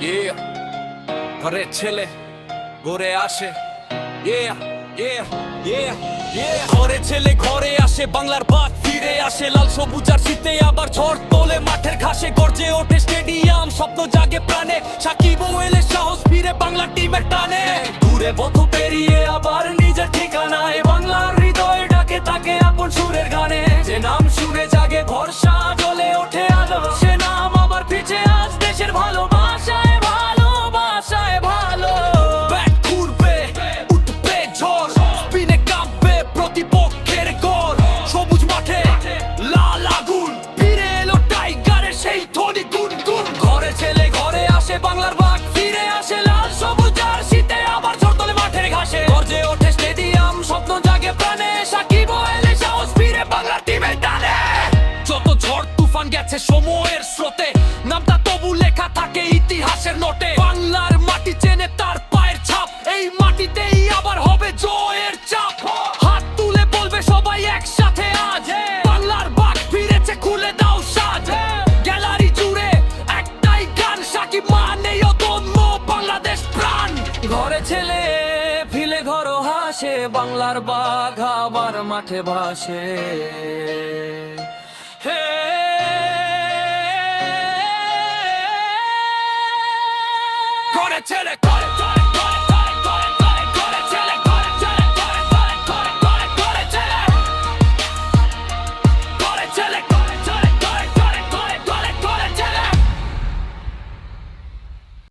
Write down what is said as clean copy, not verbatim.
Yeah, ঘরের ছেলে ঘরে আসে। Yeah, yeah, yeah, yeah. ঘরের ছেলে ঘরে আসে, বাংলার বাঘ ফিরে আসে। লাল সবুজ আর শীতে আবার ঝড় তোলে মাঠের ঘাসে। গর্জে ওঠে স্টেডিয়াম, স্বপ্ন জাগে প্রাণে। সাকিব এলে সাহস ফিরে বাংলা টিমের টানে। দূরে পথ পেরিয়ে আবার নিজের ঠিকানায়, বাংলার হৃদয় ডাকে তাকে আপন সুরের গানে। যে নাম শুনে জাগে ভরসা, জ্বলে ওঠে আলো। সে নাম আবার পিছে আজ দেশের ভালোবাসায়, ভালোবাসায় ভালো। ব্যাট ঘুরবে, উঠবে ঝড়, স্পিনে কাঁপবে প্রতিপক্ষের গড়। সবুজ মাঠে লাল আগুন, ফিরে এলো টাইগারের সেই ধ্বনি গুনগুন। ঘরে ছেলে ঘরে আসে, বাংলার বাঘ ফিরে আসে। লাল সবুজ আর শীতে আবার ঝড় তোলে মাঠের ঘাসে। গর্জে ওঠে স্টেডিয়াম, স্বপ্ন জাগে প্রাণে। সাকিব এলে সাহস ফিরে বাংলা টিমের টানে। যত ঝড় তুফান গেছে সময়ের স্রোতে, নামটা তবু লেখা থাকে ইতিহাসের নোটে। বাংলার মাটি চেনে তার পায়ের ছাপ, এই মাটিতেই আবার হবে জয়ের চাপ। হাত তুলে বলবে সবাই একসাথে আজ, বাংলার বাঘ ফিরেছে, খুলে দাও সাজ। গ্যালারি জুড়ে একটাই গান, সাকিব মানেই অদম্য বাংলাদেশ প্রাণ। ঘরে ছেলে ফিলে ঘর হাসে, বাংলার বাঘ আবার মাঠে ভাসে। ঘরে ছেলে